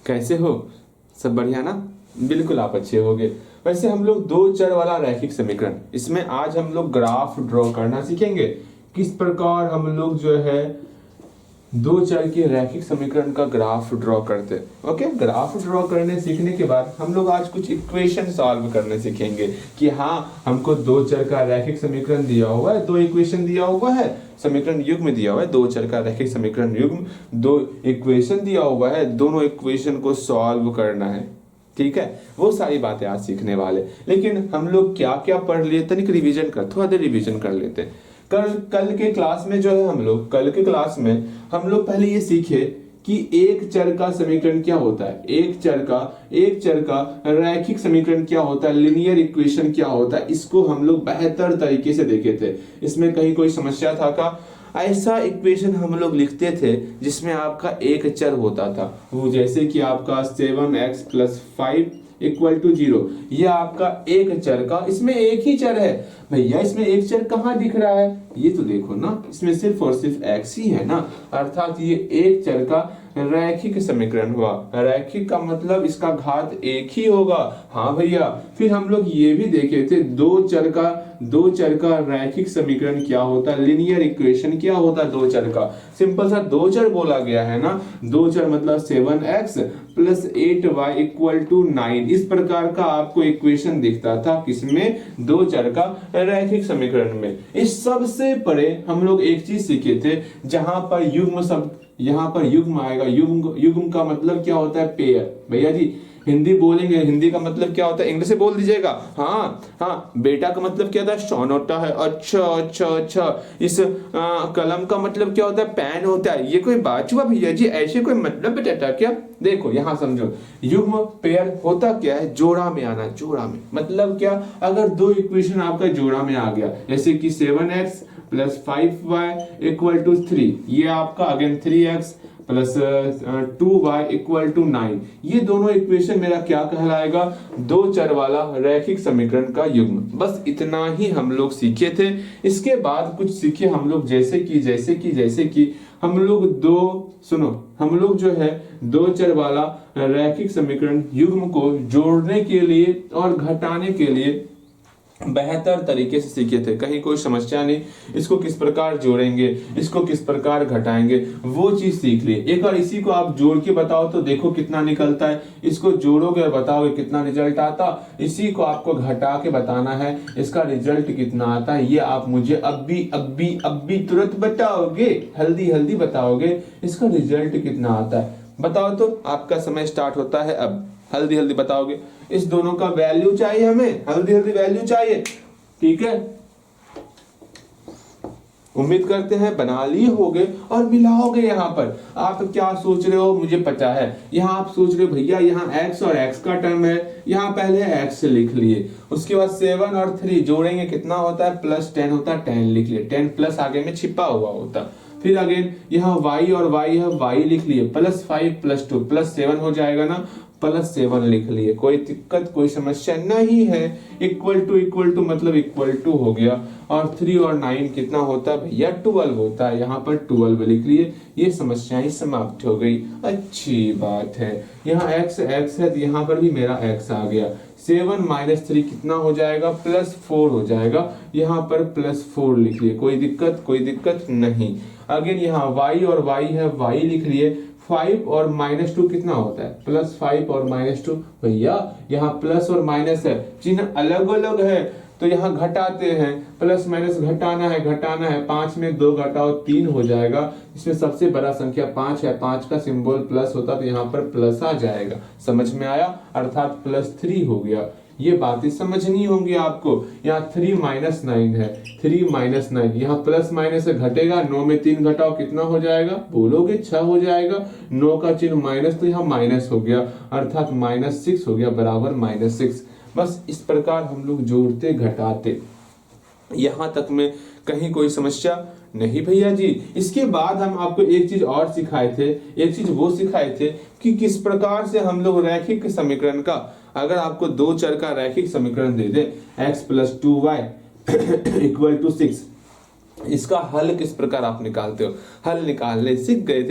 कैसे हो? सब बढ़िया ना? बिल्कुल आप अच्छे होगे। वैसे हम लोग दो चर वाला रैखिक समीकरण, इसमें आज हम लोग ग्राफ ड्रॉ करना सीखेंगे। किस प्रकार हम लोग जो है दो चर के रैखिक समीकरण का ग्राफ ड्रॉ करते हैं। ओके, ग्राफ ड्रॉ करने सीखने के बाद हम लोग आज कुछ इक्वेशन सॉल्व करने सीखेंगे कि हाँ, हमको दो चर का रैखिक समीकरण दिया हुआ है, दो इक्वेशन दिया हुआ है, समीकरण युग्म दिया हुआ है, दो चर का रैखिक समीकरण युग्म, दो इक्वेशन दिया हुआ है, दोनों इक्वेशन को सॉल्व करना है। ठीक है, वो सारी बातें आज सीखने वाले। लेकिन हम लोग क्या क्या पढ़ लिए, तनिक रिवीजन कर, थोड़ा देर रिवीजन कर लेते हैं। कल के क्लास में जो है कल के क्लास में हम लोग पहले ये सीखे कि एक चर का समीकरण क्या होता है, एक चर का रैखिक समीकरण क्या होता है, लिनियर इक्वेशन क्या होता है। इसको हम लोग बेहतर तरीके से देखे थे। इसमें कहीं कोई समस्या था का? ऐसा इक्वेशन हम लोग लिखते थे जिसमें आपका एक चर होता था, वो जैसे कि आपका 7x + 5 = 0। ये आपका एक चर का, इसमें एक ही चर है भैया, इसमें एक चर कहाँ दिख रहा है? ये तो देखो ना, इसमें सिर्फ और सिर्फ x ही है ना, अर्थात ये एक चर का रैखिक समीकरण हुआ। रैखिक का मतलब इसका घात एक ही होगा। हाँ भैया, फिर हम लोग ये भी देखे थे दो चर का रैखिक समीकरण क्या होता है, लिनियर इक्वेशन क्या होता है दो चर का। सिंपल सा दो चर बोला गया है ना, दो चर मतलब 7x + 8y = 9। इस प्रकार का आपको इक्वेशन दिखता था किसमें? दो चर का रैखिक समीकरण में। इस सबसे परे हम लोग एक चीज सीखे थे, जहां पर युग्म शब्द, यहाँ पर युग्म आएगा। युग्म का मतलब क्या होता है? पेयर। भैया जी हिंदी बोलेंगे, हिंदी का मतलब क्या होता है? इंग्लिश से बोल दीजिएगा। हाँ, बेटा का मतलब क्या होता है? शॉन होता है। अच्छा। इस कलम का मतलब क्या होता है? पेन होता है। ये कोई बात हुआ भैया जी? ऐसे कोई मतलब बताता क्या? देखो यहाँ समझो, युग्म पेयर होता क्या है? जोड़ा में आना। जोड़ा में मतलब क्या? अगर दो इक्वेशन आपका जोड़ा में आ गया, जैसे कि 7x + 5y = 3, ये आपका अगेन 3x + 2y = 9। ये दोनों इक्वेशन मेरा क्या कहलाएगा? दो चर वाला रैखिक समीकरण का युग्म। बस इतना ही हम लोग सीखे थे। इसके बाद कुछ सीखे हम लोग, जैसे कि हम लोग जो है दो चर वाला रैखिक समीकरण युग्म को जोड़ने के लिए और घटाने के लिए बेहतर तरीके से सीखे थे। कहीं कोई समस्या नहीं, इसको किस प्रकार जोड़ेंगे, इसको किस प्रकार घटाएंगे, वो चीज सीख लिए। एक बार इसी को आप जोड़ के बताओ तो देखो कितना निकलता है। इसको जोड़ोगे और बताओगे कितना रिजल्ट आता। इसी को आपको घटा के बताना है, इसका रिजल्ट कितना आता है। ये आप मुझे अभी तुरंत बताओगे, हल्दी बताओगे इसका रिजल्ट कितना आता है। बताओ तो, आपका समय स्टार्ट होता है अब। हल्दी बताओगे। इस दोनों का वैल्यू चाहिए हमें, हल्दी वैल्यू चाहिए। ठीक है, उम्मीद करते हैं बना लिए होगे और मिलाओगे। यहाँ पर आप क्या सोच रहे हो मुझे पता है। यहाँ आप सोच रहे हो भैया यहाँ x और x का टर्म है, यहाँ पहले x लिख लिए, उसके बाद 7 और 3 जोड़ेंगे कितना होता है? +10 होता है, 10 लिख लिए, 10 प्लस आगे में छिपा हुआ होता। फिर अगेन यहाँ y और y है, y लिख लिए, +5 + 2 +7 हो जाएगा ना, +7 लिख लिए। कोई दिक्कत, कोई समस्या नहीं है। इक्वल टू मतलब इक्वल टू हो गया। और 3 और 9 कितना होता है भैया? 12 होता है। यहाँ पर 12 लिख लिए। ये समस्याएं समाप्त हो गई। अच्छी बात है। यहाँ x है तो यहाँ पर भी मेरा x आ गया। 7 - 3 कितना हो जाएगा? +4 हो जाएगा। यहाँ पर +4 लिख लिए। कोई दिक्कत नहीं। अगेन यहाँ y और y है, y लिख लिए। 5 और -2 कितना होता है? +5 और -2। भैया यहाँ प्लस और माइनस है, चिन्ह अलग अलग है तो यहाँ घटाते हैं। प्लस माइनस घटाना है। 5 में 2 घटाओ 3 हो जाएगा। इसमें सबसे बड़ा संख्या 5 है, 5 का सिंबल प्लस होता तो यहाँ पर प्लस आ जाएगा। समझ में आया? अर्थात +3 हो गया। ये बातें समझनी होंगी आपको। यहाँ 3 - 9 है, 3 - 9 यहाँ प्लस माइनस से घटेगा। 9 में 3 घटाओ कितना हो जाएगा? बोलोगे 6 हो जाएगा। 9 का चिन्ह माइनस तो यहाँ माइनस हो गया, अर्थात -6 हो गया, बराबर -6। बस इस प्रकार हम लोग जोड़ते घटाते। यहाँ तक में कहीं कोई समस्या नहीं भैया जी। इसके बाद हम आपको एक चीज और सिखाए थे, कि किस प्रकार से हम लोग रैखिक समीकरण का, अगर आपको दो चर का रैखिक समीकरण दे दे x + 2y = 6, इसका हल किस प्रकार आप निकालते हो, हल निकालने सीख गए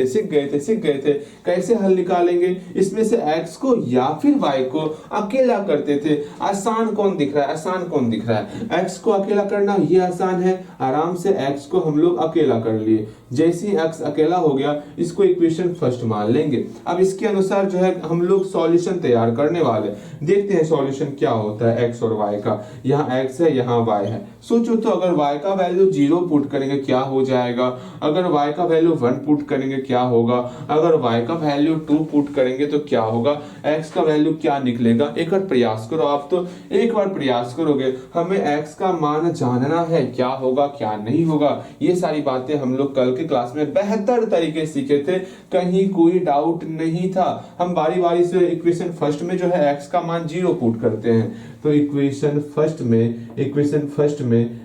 थे। कैसे हल निकालेंगे, इसमें से x को या फिर y को अकेला करते थे। आसान कौन दिख रहा है, x को अकेला करना ये आसान है, आराम से x को हम लोग अकेला कर लिए। जैसे ही x अकेला हो गया, इसको इक्वेशन फर्स्ट मान लेंगे। अब इसके अनुसार जो है हम लोग सॉल्यूशन तैयार करने वाले, देखते हैं सॉल्यूशन क्या होता है x और y का। यहाँ x है, यहाँ y है। सोचो तो अगर y का वैल्यू 0 पुट करेंगे क्या हो जाएगा, अगर y का वैल्यू 1 पुट करेंगे क्या होगा, अगर y का वैल्यू 2 पुट करेंगे तो क्या होगा, x का वैल्यू क्या निकलेगा। एक बार प्रयास करो, आप तो एक बार प्रयास करोगे, हमें x का मान जानना है, क्या होगा क्या नहीं होगा। ये सारी बातें हम लोग कल के क्लास में बेहतर तरीके से सीखे थे, कहीं कोई डाउट नहीं था। हम बारी बारी से इक्वेशन फर्स्ट में जो है x का मान 0 पुट करते हैं, तो इक्वेशन फर्स्ट में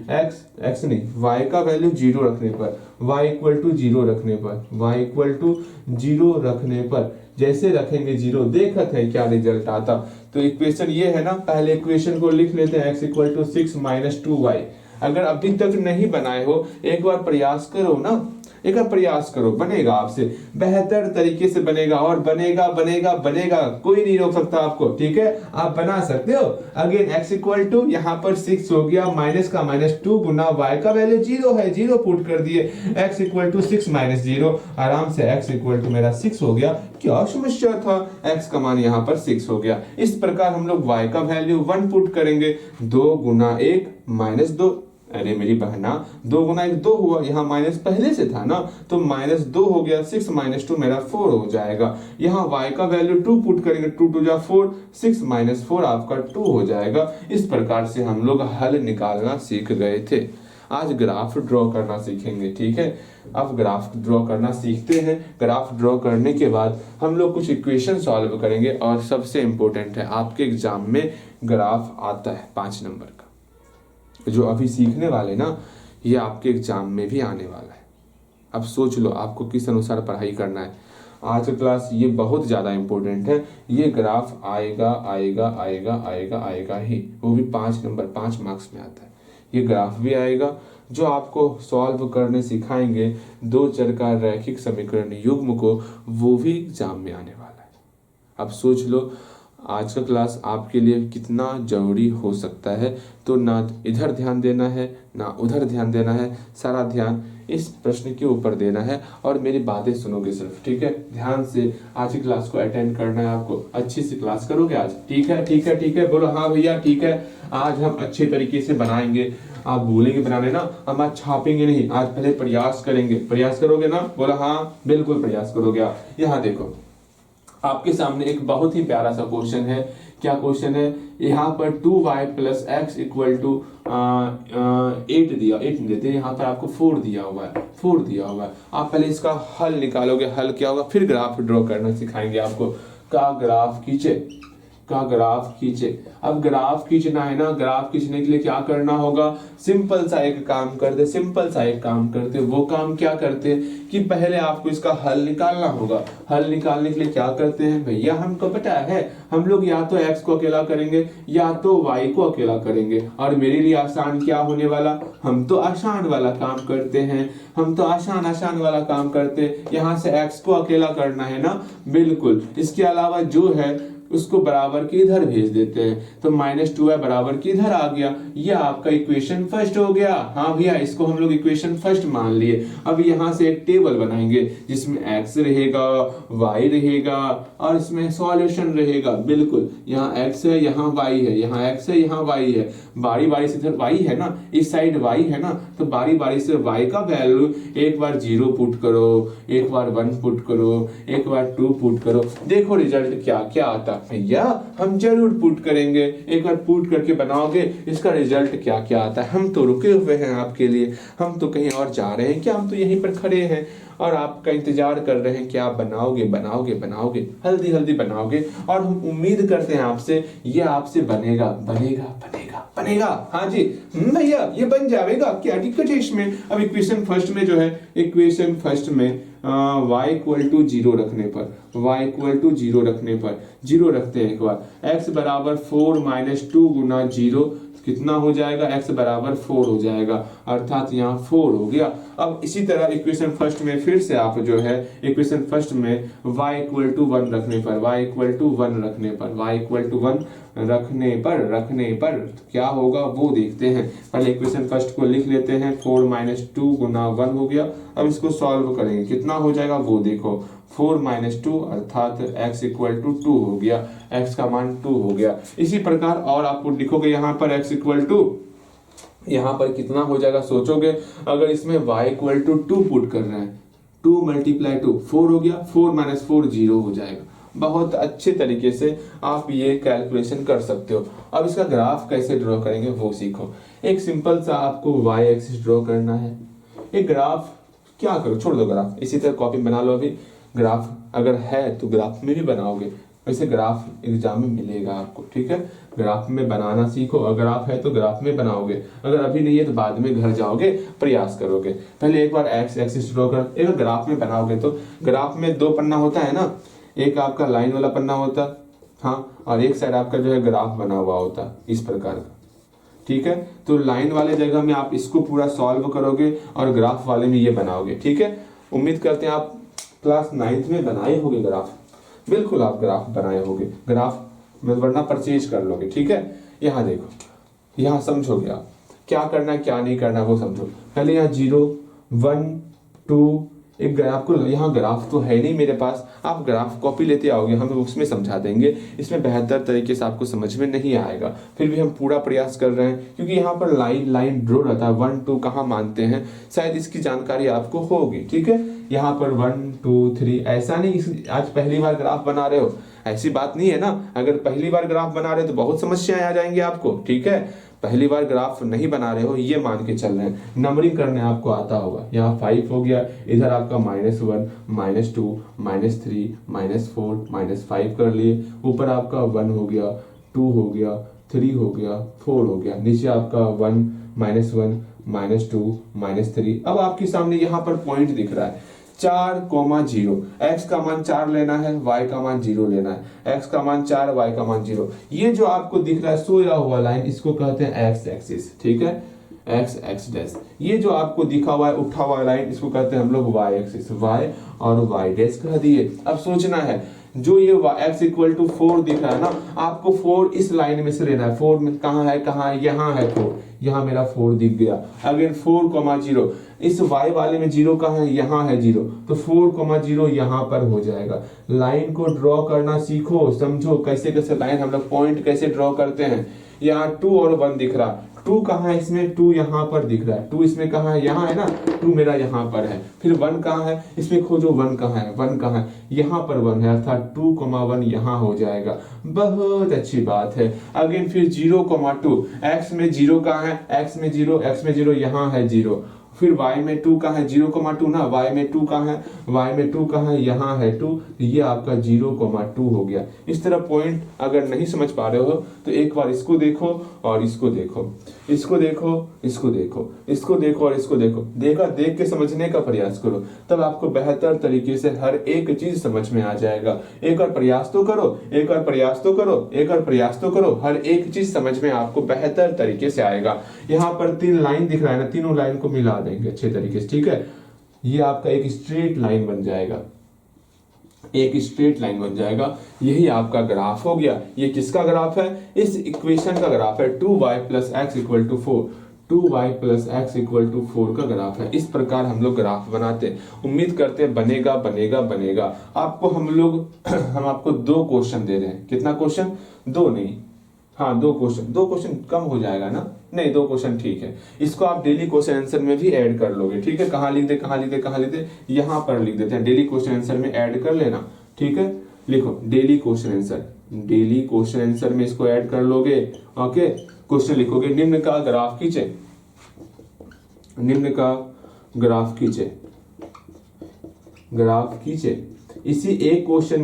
x नहीं, y का वैल्यू 0 रखने पर, y इक्वल टू 0 रखने पर जैसे रखेंगे 0, देखते हैं क्या रिजल्ट आता। तो इक्वेशन ये है ना, पहले इक्वेशन को लिख लेते हैं, x equal to 6 minus 2y। अगर अभी तक नहीं बनाए हो, एक बार प्रयास करो ना, एक बार प्रयास करो, बनेगा आपसे बेहतर तरीके से बनेगा, और बनेगा, कोई नहीं रोक सकता आपको, ठीक है, आप बना सकते हो। अगेन x इक्वल टू यहाँ पर 6 हो गया, माइनस का माइनस 2 गुना y का वैल्यू 0 है, 0 पुट कर दिए, x इक्वल टू 6 माइनस 0, आराम से x इक्वल टू मेरा 6 हो गया। क्या समस्या था, x का मान यहाँ पर 6 हो गया। इस प्रकार हम लोग y का वैल्यू 1 पुट करेंगे, 2 गुना 1 माइनस 2, अरे मेरी बहना 2 गुना 1 2 हुआ, यहाँ माइनस पहले से था ना, तो माइनस 2 हो गया, 6 माइनस 2 मेरा 4 हो जाएगा। यहाँ y का वैल्यू 2 पुट करेंगे, 2 2 जा 4, 6 माइनस 4 आपका 2 हो जाएगा। इस प्रकार से हम लोग हल निकालना सीख गए थे। आज ग्राफ ड्रॉ करना सीखेंगे, ठीक है। अब ग्राफ ड्रॉ करना सीखते हैं। ग्राफ ड्रॉ करने के बाद हम लोग कुछ इक्वेशन सॉल्व करेंगे, और सबसे इंपॉर्टेंट है आपके एग्जाम में ग्राफ आता है 5 नंबर का, जो अभी सीखने वाले ना, ये आपके एग्जाम में भी आने वाला है। अब सोच लो आपको किस अनुसार पढ़ाई करना है। आज का क्लास ये बहुत ज़्यादा इंपॉर्टेंट है, ये ग्राफ आएगा ही, वो भी 5 नंबर 5 मार्क्स में आता है। ये ग्राफ भी आएगा जो आपको सॉल्व करने सिखाएंगे, 2 चर का रैखिक समीकरण युग्म को, वो भी एग्जाम में आने वाला है। अब सोच लो आज का क्लास आपके लिए कितना जरूरी हो सकता है। तो ना इधर ध्यान देना है ना उधर ध्यान देना है, सारा ध्यान इस प्रश्न के ऊपर देना है, और मेरी बातें सुनोगे सिर्फ, ठीक है। ध्यान से आज की क्लास को अटेंड करना है आपको, अच्छी सी क्लास करोगे आज, ठीक है, बोलो हाँ भैया ठीक है। आज हम अच्छे तरीके से बनाएंगे, आप बोलेंगे बनाने ना, हम आज छापेंगे नहीं, आज पहले प्रयास करेंगे। प्रयास करोगे ना, बोला हाँ बिल्कुल प्रयास करोगे आप। यहाँ देखो आपके सामने एक बहुत ही प्यारा सा क्वेश्चन है। क्या क्वेश्चन है, यहाँ पर 2y plus x equal to 8 दिया, 8 नहीं देते, यहाँ पर आपको 4 दिया हुआ है। आप पहले इसका हल निकालोगे, हल क्या होगा, फिर ग्राफ ड्रॉ करना सिखाएंगे आपको। का ग्राफ खींचे। अब ग्राफ खींचना है ना, ग्राफ खींचने के लिए क्या करना होगा, सिंपल सा एक काम करते। वो काम क्या करते कि पहले आपको इसका हल निकालना होगा। हल निकालने के लिए क्या करते हैं भैया, हमको पता है, हम लोग या तो x को अकेला करेंगे या तो y को अकेला करेंगे। और मेरे लिए आसान क्या होने वाला, हम तो आसान वाला काम करते हैं, आसान वाला काम करते। यहाँ से x को अकेला करना है ना, बिल्कुल। इसके अलावा जो है उसको बराबर के इधर भेज देते हैं, तो -2y बराबर के इधर आ गया। ये आपका इक्वेशन फर्स्ट हो गया। हाँ भैया, इसको हम लोग इक्वेशन फर्स्ट मान लिए। अब यहाँ से एक टेबल बनाएंगे जिसमें x रहेगा, y रहेगा, और इसमें सॉल्यूशन रहेगा। बिल्कुल, यहाँ x है, यहाँ y है, यहाँ x है, यहाँ y है। बारी बारी से इधर y है ना, इस साइड y है ना, तो बारी बारी से y का वैल्यू एक बार 0 पुट करो, एक बार 1 पुट करो, एक बार 2 पुट करो। देखो रिजल्ट क्या क्या आता। भैया हम जरूर पुट करेंगे, एक बार पुट करके बनाओगे इसका रिजल्ट क्या क्या आता है। हम तो रुके हुए हैं आपके लिए, हम तो कहीं और जा रहे हैं क्या, हम तो यहीं पर खड़े हैं और आपका इंतजार कर रहे हैं कि आप बनाओगे, हल्दी बनाओगे। और हम उम्मीद करते हैं आपसे, ये आपसे बनेगा। हाँ जी भैया, ये बन जाएगा, क्या दिक्कत है इसमें। अब इक्वेशन फर्स्ट में जो है, इक्वेशन फर्स्ट में y इक्वल टू 0 रखने पर 0 रखते हैं एक बार। x बराबर 4 माइनस 2 गुना 0, कितना हो जाएगा, x बराबर 4 हो जाएगा, अर्थात यहाँ 4 हो गया। अब इसी तरह इक्वेशन फर्स्ट में फिर से आप जो है इक्वेशन फर्स्ट में y इक्वल टू 1 रखने पर, y इक्वल टू 1 रखने पर, y इक्वल टू 1 रखने पर क्या होगा वो देखते हैं। पहले इक्वेशन फर्स्ट को लिख लेते हैं, 4 माइनस 2 गुना 1 हो गया। अब इसको सॉल्व करेंगे, कितना हो जाएगा वो देखो, 4 माइनस 2 अर्थात x इक्वल टू 2 हो गया, x का मान 2 हो गया। इसी प्रकार और आप लिखोगे यहाँ पर x इक्वल टू, यहाँ पर कितना हो जाएगा सोचोगे, अगर इसमें y इक्वल टू 2 पुट कर रहे हैं, 2 मल्टीप्लाई 2 4 हो गया, 4 माइनस 4 0 हो जाएगा। बहुत अच्छे तरीके से आप ये कैलकुलेशन कर सकते हो। अब इसका ग्राफ कैसे ड्रॉ करेंगे वो सीखो। एक सिंपल सा आपको y एक्सिस ड्रॉ करना है। एक ग्राफ क्या करो, छोड़ दो ग्राफ, इसी तरह कॉपी बना लो। अभी ग्राफ अगर है तो ग्राफ में भी बनाओगे, वैसे ग्राफ एग्जाम में मिलेगा आपको, ठीक है। ग्राफ में बनाना सीखो, अगर ग्राफ है तो ग्राफ में बनाओगे, अगर अभी नहीं है तो बाद में घर जाओगे प्रयास करोगे। पहले एक बार एक्स एक्सिस ड्रॉ कर, एक ग्राफ में बनाओगे तो ग्राफ में 2 पन्ना होता है ना, एक आपका लाइन वाला पन्ना होता, हाँ, और एक साइड आपका जो है ग्राफ बना हुआ होता इस प्रकार का, ठीक है। तो लाइन वाले जगह में आप इसको पूरा सॉल्व करोगे और ग्राफ वाले में ये बनाओगे, ठीक है। उम्मीद करते हैं आप क्लास 9th में बनाए होगे ग्राफ, बिल्कुल आप ग्राफ बनाए होगे, ग्राफ में वरना परचेज कर लोगे, ठीक है। यहाँ देखो, यहाँ समझोगे आप क्या करना है क्या नहीं करना वो समझो। पहले यहाँ 0 1 2 एक ग्राफ को, यहाँ ग्राफ तो है नहीं मेरे पास, आप ग्राफ कॉपी लेते आओगे, हम उसमें समझा देंगे, इसमें बेहतर तरीके से आपको समझ में नहीं आएगा। फिर भी हम पूरा प्रयास कर रहे हैं क्योंकि यहाँ पर लाइन लाइन ड्रॉ रहता है, 1 2 कहाँ मानते हैं, शायद इसकी जानकारी आपको होगी, ठीक है। यहाँ पर 1 2 3 ऐसा नहीं, आज पहली बार ग्राफ बना रहे हो ऐसी बात नहीं है ना। अगर पहली बार ग्राफ बना रहे हो तो बहुत समस्याएं आ जाएंगी आपको, ठीक है। पहली बार ग्राफ नहीं बना रहे हो ये मान के चल रहे हैं, नंबरिंग करने आपको आता होगा। यहाँ 5 हो गया, इधर आपका -1 -2 -3 -4 -5 कर लिए, ऊपर आपका 1 हो गया, 2 हो गया, 3 हो गया, 4 हो गया, नीचे आपका 1 -1 -2 -3। अब आपके सामने यहाँ पर पॉइंट दिख रहा है 4,0, x का मान 4 लेना है, y का मान 0 लेना है, x का मान 4 y का मान 0। ये जो आपको दिख रहा है सोया हुआ लाइन, इसको कहते हैं x एक्सिस, ठीक है, x एक्स डैश। ये जो आपको दिखा हुआ है उठा हुआ लाइन, इसको कहते हैं हम लोग y एक्सिस, y और y डैश कह दिए। अब सोचना है जो ये x इक्वल टू 4 दिख रहा है ना, आपको 4 इस लाइन में से लेना है। 4 में कहाँ है, यहाँ है 4, यहाँ मेरा 4 दिख गया। अगेन 4,0, इस y वाले में 0 कहाँ है, यहाँ है 0, तो 4,0 यहाँ पर हो जाएगा। लाइन को ड्रॉ करना सीखो, समझो कैसे कैसे लाइन हम लोग पॉइंट कैसे ड्रॉ करते हैं। यहाँ 2 और 1 दिख रहा, 2 कहाँ है इसमें, 2 यहाँ पर दिख रहा है, 2 इसमें कहाँ है, यहाँ है ना, 2 मेरा यहाँ पर है। फिर 1 कहाँ है, इसमें खोजो 1 कहाँ है, 1 कहाँ है, यहाँ पर 1 है, अर्थात 2,1 यहाँ हो जाएगा। बहुत अच्छी बात है। अगेन फिर 0,2, x में 0 कहाँ है, x में 0 यहाँ है 0। फिर y में 2 कहाँ है, 0,2 ना, y में 2 कहाँ है, y में 2 कहाँ है, यहाँ है 2, ये आपका 0,2 हो गया। इस तरह पॉइंट अगर नहीं समझ पा रहे हो तो एक बार इसको देखो और इसको देखो, इसको देखो, इसको देखो, इसको देखो और इसको देखो, देख के समझने का प्रयास करो, तब आपको बेहतर तरीके से हर एक चीज समझ में आ जाएगा। एक और प्रयास तो करो, एक और प्रयास तो करो, एक और प्रयास तो करो, हर एक चीज समझ में आपको बेहतर तरीके से आएगा। यहाँ पर 3 लाइन दिख रहा है ना, तीनों लाइन को मिला देंगे अच्छे तरीके से, ठीक है। ये आपका एक स्ट्रेट लाइन बन जाएगा, एक स्ट्रेट लाइन बन जाएगा, यही आपका ग्राफ हो गया। ये किसका ग्राफ है, इस इक्वेशन का ग्राफ है, 2y + x = 4, 2y + x = 4 का ग्राफ है। इस प्रकार हम लोग ग्राफ बनाते हैं, उम्मीद करते हैं बनेगा बनेगा बनेगा। आपको हम आपको 2 क्वेश्चन दे रहे हैं, कितना क्वेश्चन, 2 नहीं, हाँ 2 क्वेश्चन कम हो जाएगा ना, नहीं 2 क्वेश्चन ठीक है। इसको आप डेली क्वेश्चन आंसर में भी ऐड कर लोगे, ठीक है। कहाँ लिख दे, यहाँ पर लिख देते हैं, डेली क्वेश्चन आंसर में ऐड कर लेना, ठीक है। लिखो डेली क्वेश्चन आंसर में इसको ऐड कर लोगे, ओके। क्वेश्चन लिखोगे, निम्न का ग्राफ खींचे। इसी एक क्वेश्चन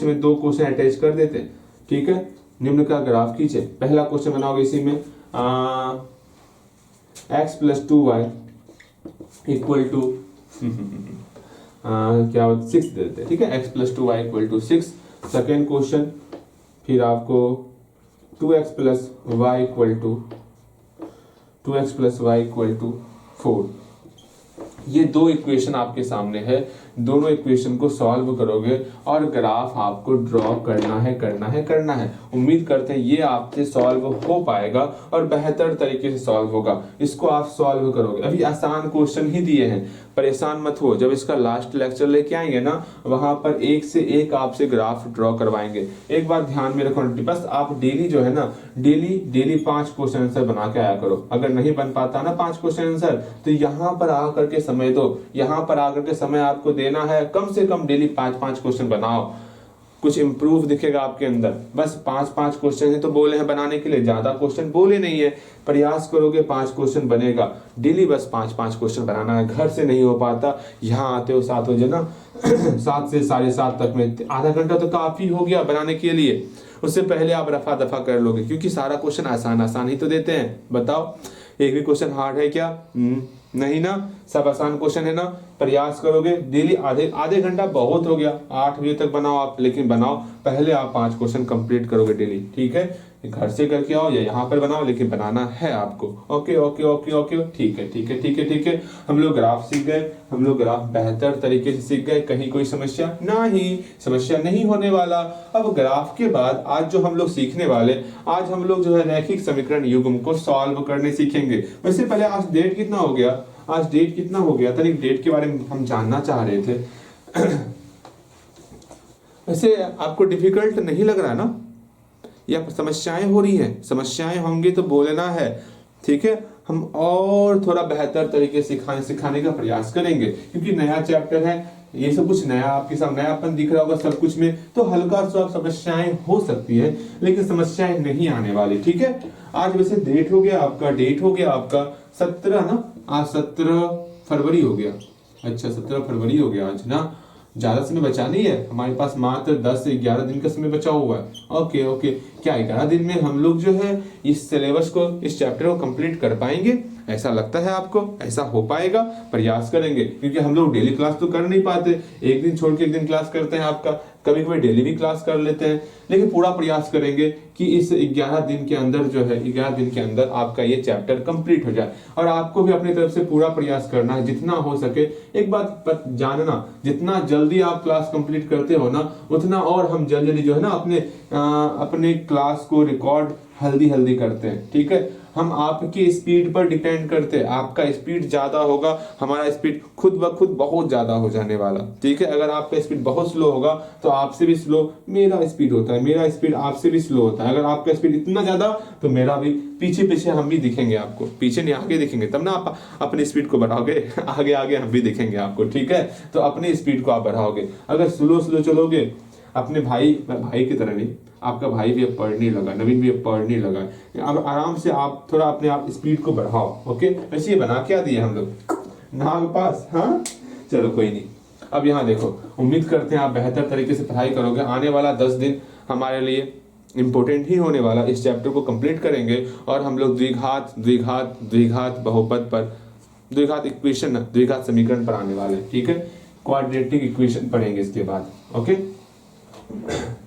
में 2 क्वेश्चन अटैच कर देते हैं, ठीक है। निम्न का ग्राफ खींचे, पहला क्वेश्चन बनाओगे इसी में, x + 2y = क्या 6 दे देते हैं, ठीक है। x + 2y = 6 second question. फिर आपको 2x plus Y equal to 4। ये दो इक्वेशन आपके सामने है, दोनों इक्वेशन को सॉल्व करोगे और ग्राफ आपको ड्रॉ करना है। उम्मीद करते हैं ये आपसे सॉल्व हो पाएगा और बेहतर तरीके से सॉल्व होगा। इसको आप सॉल्व करोगे। अभी आसान क्वेश्चन ही दिए हैं, परेशान मत हो। जब इसका लास्ट लेक्चर लेके आएंगे ना, वहां पर एक से एक आपसे ग्राफ ड्रॉ करवाएंगे। एक बात ध्यान में रखो, बस आप डेली जो है ना, डेली 5 क्वेश्चन आंसर बना के आया करो। अगर नहीं बन पाता ना 5 क्वेश्चन आंसर, तो यहाँ पर आकर के समय दो। यहाँ पर आकर के समय आपको देना है, कम से कम डेली 5 क्वेश्चन बनाओ। कुछ इंप्रूव दिखेगा आपके अंदर। बस 5 क्वेश्चन है तो बोले हैं बनाने के लिए, ज्यादा क्वेश्चन बोले नहीं है। प्रयास करोगे 5 क्वेश्चन बनेगा डेली। बस 5 क्वेश्चन बनाना है। घर से नहीं हो पाता, यहाँ आते हो 7 बजे ना 7 से 7:30 तक में आधा घंटा तो काफी हो गया बनाने के लिए। उससे पहले आप रफा दफा कर लोगे, क्योंकि सारा क्वेश्चन आसान ही तो देते हैं। बताओ एक भी क्वेश्चन हार्ड है क्या? नहीं ना, सब आसान क्वेश्चन है ना। प्रयास करोगे डेली, आधे घंटा बहुत हो गया, 8 बजे तक बनाओ आप, लेकिन बनाओ पहले आप 5 क्वेश्चन कंप्लीट करोगे डेली, ठीक है। घर से करके आओ या यहाँ पर बनाओ, लेकिन बनाना है आपको। ओके, ठीक है। हम लोग ग्राफ सीख गए, हम लोग ग्राफ बेहतर तरीके से सीख गए। कहीं कोई समस्या नहीं होने वाला। अब ग्राफ के बाद आज जो हम लोग सीखने वाले, आज हम लोग जो है रैखिक समीकरण युग्म को सॉल्व करने सीखेंगे। वैसे पहले आज डेट कितना हो गया? तनिक डेट के बारे में हम जानना चाह रहे थे। वैसे आपको डिफिकल्ट नहीं लग रहा ना, या समस्याएं हो रही हैं? समस्याएं होंगी तो बोलना है, ठीक है। हम और थोड़ा बेहतर तरीके से सिखाने का प्रयास करेंगे, क्योंकि नया चैप्टर है, ये सब कुछ नया आपके सामने नयापन दिख रहा होगा सब कुछ में, तो हल्का सा समस्याएं हो सकती है, लेकिन समस्याएं नहीं आने वाली, ठीक है। आज वैसे डेट हो गया आपका 17 ना, आज 17 फरवरी हो गया। अच्छा 17 फरवरी हो गया आज ना। ज्यादा समय बचा नहीं है हमारे पास, मात्र 10 से 11 दिन का समय बचा हुआ है। ओके, क्या 11 दिन में हम लोग जो है इस सिलेबस को, इस चैप्टर को कंप्लीट कर पाएंगे? ऐसा लगता है आपको? ऐसा हो पाएगा? प्रयास करेंगे, क्योंकि हम लोग डेली क्लास तो कर नहीं पाते, एक दिन छोड़ के एक दिन क्लास करते हैं आपका, कभी कभी डेली भी क्लास कर लेते हैं, लेकिन पूरा प्रयास करेंगे कि इस 11 दिन के अंदर जो है, 11 दिन के अंदर आपका ये चैप्टर कंप्लीट हो जाए। और आपको भी अपनी तरफ से पूरा प्रयास करना है, जितना हो सके। एक बात जानना, जितना जल्दी आप क्लास कंप्लीट करते हो ना, उतना और हम जल्दी जो है ना अपने क्लास को रिकॉर्ड हल्दी करते हैं, ठीक है। हम आपकी स्पीड पर डिपेंड करते हैं। आपका स्पीड ज्यादा होगा, हमारा स्पीड खुद ब खुद बहुत ज्यादा हो जाने वाला, ठीक है। अगर आपका स्पीड बहुत स्लो होगा तो आपसे भी स्लो मेरा स्पीड होता है, मेरा स्पीड आपसे भी स्लो होता है। अगर आपका स्पीड इतना ज्यादा तो मेरा भी, पीछे हम भी दिखेंगे आपको, पीछे नहीं आगे दिखेंगे, तब ना आप अपनी स्पीड को बढ़ाओगे। आगे हम भी दिखेंगे आपको, ठीक है। तो अपनी स्पीड को आप बढ़ाओगे। अगर स्लो चलोगे, अपने भाई की तरह नहीं, आपका भाई भी अब पढ़ने लगा, नवीन भी अब पढ़ने लगा, अब आराम से आप थोड़ा अपने आप स्पीड को बढ़ाओ। ओके, वैसे ये बना क्या दिए हम लोग नाग पास? हाँ चलो कोई नहीं। अब यहाँ देखो, उम्मीद करते हैं आप बेहतर तरीके से पढ़ाई करोगे। आने वाला 10 दिन हमारे लिए इंपॉर्टेंट ही होने वाला। इस चैप्टर को कंप्लीट करेंगे और हम लोग द्विघात बहुपद पर, द्विघात इक्वेशन, द्विघात समीकरण पर आने वाले, ठीक है। क्वाड्रेटिक इक्वेशन पढ़ेंगे इसके बाद। ओके,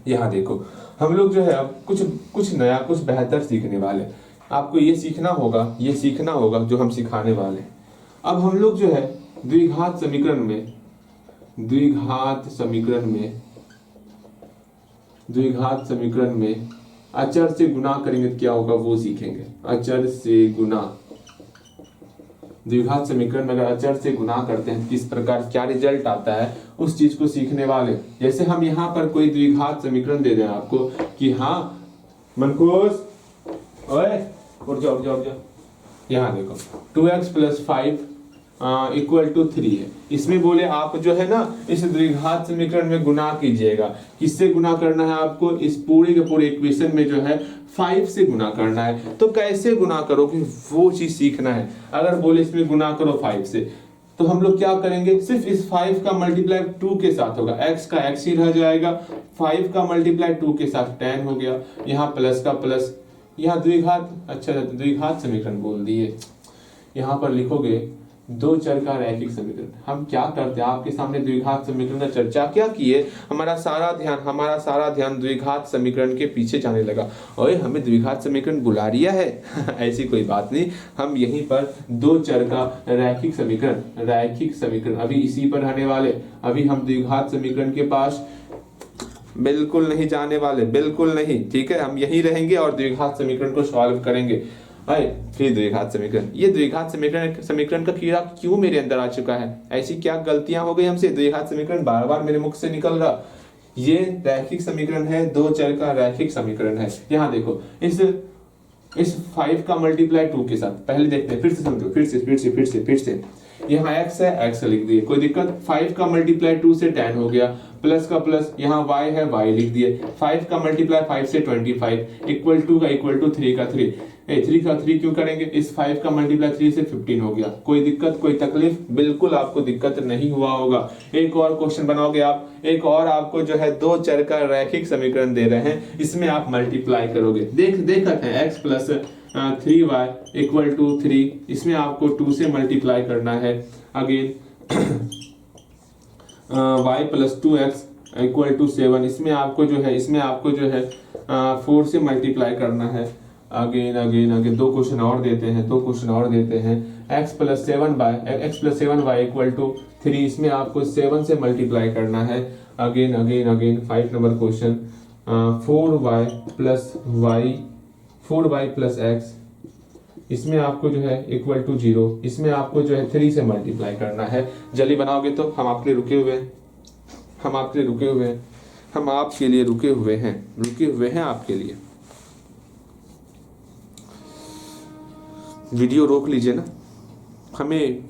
यहाँ देखो हम लोग जो है अब कुछ नया, कुछ बेहतर सीखने वाले। आपको ये सीखना होगा जो हम सिखाने वाले। अब हम लोग जो है द्विघात समीकरण में अचर से गुणा करेंगे तो क्या होगा वो सीखेंगे। अचर से गुणा, द्विघात समीकरण में अगर अचर से गुणा करते हैं किस प्रकार क्या रिजल्ट आता है, उस चीज को सीखने वाले। जैसे हम यहाँ पर कोई द्विघात समीकरण दे दें आपको कि हाँ मनकोस, ओए उठ जाओ, यहाँ देखो 2x + 5 = 3 है। इसमें बोले आप जो है ना इस द्विघात समीकरण में गुणा कीजिएगा। किससे गुणा करना है आपको? इस पूरे के पूरे इक्वेशन में जो है 5 से गुणा करना है। तो कैसे गुणा करोगे वो चीज सीखना है। अगर बोले इसमें गुणा करो 5 से, तो हम लोग क्या करेंगे? सिर्फ इस 5 का मल्टीप्लाई 2 के साथ होगा, x का x ही रह जाएगा, 5 का मल्टीप्लाई 2 के साथ 10 हो गया, यहाँ प्लस का प्लस, यहाँ द्विघात, अच्छा द्विघात समीकरण बोल दिए। यहाँ पर लिखोगे दो चर का रैखिक समीकरण। हम क्या करते हैं, आपके सामने द्विघात समीकरण का चर्चा क्या किए, हमारा सारा ध्यान द्विघात समीकरण के पीछे जाने लगा। ओए हमें द्विघात समीकरण बुला रिया है ऐसी कोई बात नहीं, हम यहीं पर दो चर का रैखिक समीकरण अभी इसी पर रहने वाले। अभी हम द्विघात समीकरण के पास बिल्कुल नहीं जाने वाले, बिल्कुल नहीं, ठीक है। हम यहीं रहेंगे और द्विघात समीकरण को सॉल्व करेंगे। फिर द्विघात समीकरण, ये द्विघात समीकरण का कीड़ा क्यों मेरे अंदर आ चुका है, ऐसी क्या गलतियां हो गई हमसे, द्विघात समीकरण बार बार मेरे मुख से निकल रहा। ये रैखिक समीकरण है, दो चर का रैखिक समीकरण है। यहाँ देखो इस 5 का मल्टीप्लाई 2 के साथ, पहले देखते हैं, फिर से समझो, फिर से यहाँ x है, x लिख दिए, कोई दिक्कत। 5 का मल्टीप्लाई 2 से 10 हो गया, प्लस का प्लस, यहाँ y है, y लिख दिए। 5 का मल्टीप्लाई 5 से 25, इक्वल टू का इक्वल टू 3 का 3, 3 का 3 क्यों करेंगे, इस 5 का मल्टीप्लाई 3 से 15 हो गया। कोई दिक्कत, कोई तकलीफ, बिल्कुल आपको दिक्कत नहीं हुआ होगा। एक और क्वेश्चन बनाओगे आप, एक और आपको जो है दो चर का रैखिक समीकरण दे रहे हैं, इसमें आप मल्टीप्लाई करोगे। देखते हैं, x plus 3y equal to 3, इसमें आपको 2 से मल्टीप्लाई करना है। Again y plus 2x equal to 7, इसमें आपको जो है 4 से मल्टीप्लाई करना है। अगेन दो क्वेश्चन और देते हैं, x plus 7y equal to 3, इसमें आपको 7 से मल्टीप्लाई करना है। Again 5 number question, 4y plus x, इसमें आपको जो है इक्वल टू 0, इसमें आपको जो है 3 से मल्टीप्लाई करना है। जल्दी बनाओगे तो हम आपके लिए रुके हुए हैं, हम आपके लिए रुके हुए हैं आपके लिए। वीडियो रोक लीजिए ना, हमें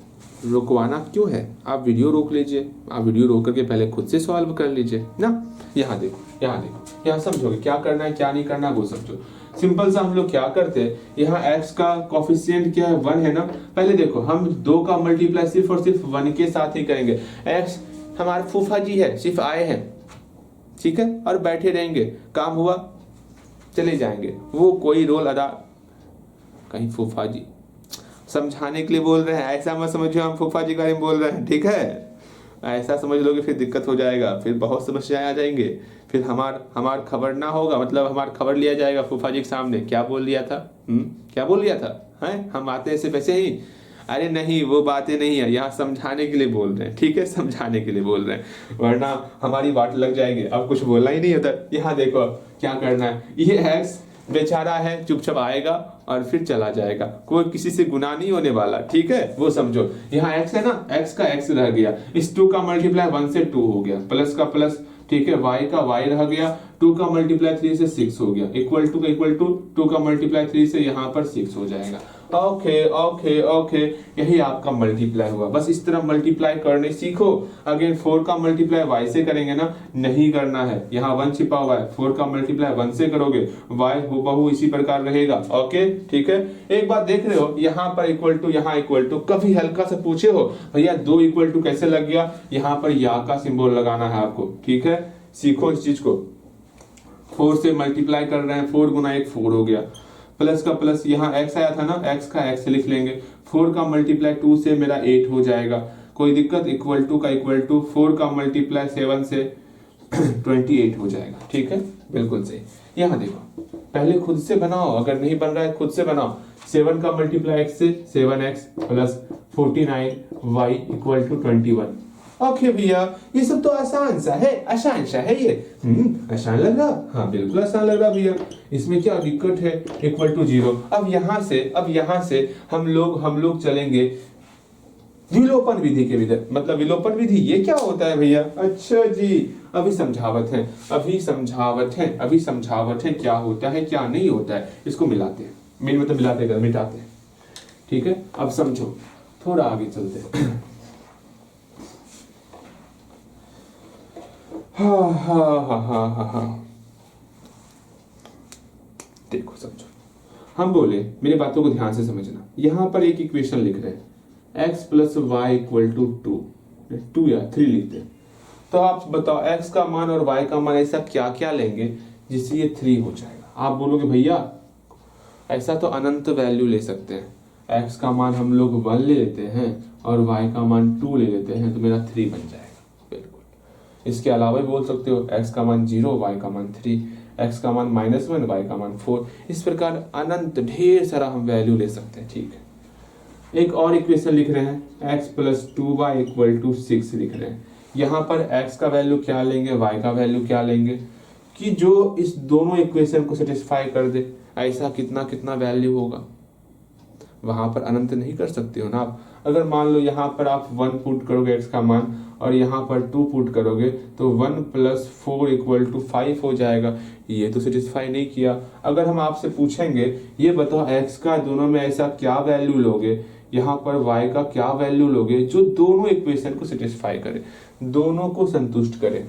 रुकवाना क्यों है, आप वीडियो रोक लीजिए, आप वीडियो रोक करके पहले खुद से सॉल्व कर लीजिए ना। यहाँ देखो, यहाँ समझोगे क्या करना है क्या नहीं करना, वो समझो। सिंपल सा हम लोग क्या करते हैं, यहाँ x का कोफिशिएंट क्या है, 1 है ना। पहले देखो, हम 2 का मल्टीप्लाई सिर्फ और सिर्फ 1 के साथ ही करेंगे। x हमारे फूफा जी है, सिर्फ आए हैं, ठीक है, और बैठे रहेंगे, काम हुआ चले जाएंगे, वो कोई रोल अदा, कहीं फूफा जी समझाने के लिए बोल रहे हैं, ऐसा मत समझिए हम फूफा जी के बारे में बोल रहे हैं, ठीक है। ऐसा समझ लोगे फिर दिक्कत हो जाएगा, फिर बहुत समस्याएं आ जाएंगे, फिर हमार खबर ना होगा, मतलब हमार खबर लिया जाएगा फूफा जी के सामने, क्या बोल लिया था, हैं हम आते हैं सिर्फ ऐसे ही। अरे नहीं, वो बातें नहीं है, यहाँ समझाने के लिए बोल रहे हैं, ठीक है, समझाने के लिए बोल रहे हैं, वरना हमारी बात लग जाएगी, अब कुछ बोलना ही नहीं होता। यहाँ देखो क्या करना है, ये x बेचारा है, चुपचाप आएगा और फिर चला जाएगा, कोई किसी से गुनाह नहीं होने वाला, ठीक है, वो समझो। यहाँ x है ना, x का x रह गया, इस 2 का मल्टीप्लाई 1 से 2 हो गया, प्लस का प्लस, ठीक है, y का y रह गया, 2 का मल्टीप्लाई 3 से 6 हो गया, इक्वल टू 2 का मल्टीप्लाई 3 से यहाँ पर 6 हो जाएगा। ओके, यही आपका मल्टीप्लाई हुआ। बस इस तरह मल्टीप्लाई करने सीखो। अगेन 4 का मल्टीप्लाई y से करेंगे ना, नहीं करना है, यहाँ 1 छिपा हुआ है, 4 का मल्टीप्लाई 1 से करोगे, y हूबहू इसी प्रकार रहेगा। ओके, ठीक है। एक बात देख रहे हो, यहाँ पर इक्वल टू, यहाँ इक्वल टू, कभी हल्का सा पूछे हो भैया 2 इक्वल टू कैसे लग गया, यहाँ पर या का सिंबल लगाना है आपको, ठीक है, सीखो इस चीज को। 4 से मल्टीप्लाई कर रहे हैं, 4 गुना 1 4 हो गया, प्लस का प्लस, यहाँ x आया था ना, x का x लिख लेंगे, 4 का मल्टीप्लाई 2 से मेरा 8 हो जाएगा, कोई दिक्कत, इक्वल टू का इक्वल टू 4 का मल्टीप्लाई 7 से 28 हो जाएगा, ठीक है, बिल्कुल सही। यहाँ देखो, पहले खुद से बनाओ, अगर नहीं बन रहा है खुद से बनाओ। 7 का मल्टीप्लाई x से 7x plus 49y equal to 21। Okay भैया, ये सब तो आसान सा है ये। आसान लग रहा, हाँ बिल्कुल आसान लग रहा भैया, इसमें क्या दिक्कत है, इक्वल टू 0। अब यहाँ से हम लोग चलेंगे विलोपन विधि के भीतर। मतलब विलोपन विधि ये क्या होता है भैया, अच्छा जी, अभी समझावत है क्या होता है क्या नहीं होता है, इसको मिलाते हैं, मिटाते हैं, ठीक है। अब समझो, थोड़ा आगे चलते हैं। हाँ, देखो समझो, हम बोले, मेरी बातों को ध्यान से समझना, यहाँ पर एक इक्वेशन लिख रहे हैं, x plus Y equal to 2 या 3 लिखते हैं। तो आप बताओ x का मान और y का मान ऐसा क्या क्या लेंगे जिससे ये 3 हो जाएगा। आप बोलोगे भैया ऐसा तो अनंत वैल्यू ले सकते हैं, x का मान हम लोग 1 ले लेते हैं और y का मान 2 ले लेते हैं तो मेरा 3 बन जाएगा। बिल्कुल इसके अलावा भी बोल सकते हो x का मान 0, y का मान 3, x का मान -1, y का मान 4। इस प्रकार अनंत ढेर सारा हम वैल्यू ले सकते हैं। ठीक है, एक और इक्वेशन लिख रहे हैं x + 2y = 6 लिख रहे हैं। यहाँ पर x का वैल्यू क्या लेंगे, y का वैल्यू क्या लेंगे कि जो इस दोनों इक्वेशन को सेटिस्फाई कर दे। ऐसा कितना कितना वैल्यू होगा, वहां पर अनंत नहीं कर सकते हो ना आप। अगर मान लो यहाँ पर आप 1 पुट करोगे x का मान और यहाँ पर 2 पुट करोगे तो 1 + 4 = 5 हो जाएगा। ये तो सेटिस्फाई नहीं किया। अगर हम आपसे पूछेंगे ये बताओ x का दोनों में ऐसा क्या वैल्यू लोगे, यहाँ पर y का क्या वैल्यू लोगे जो दोनों इक्वेशन को सेटिस्फाई करे, दोनों को संतुष्ट करे।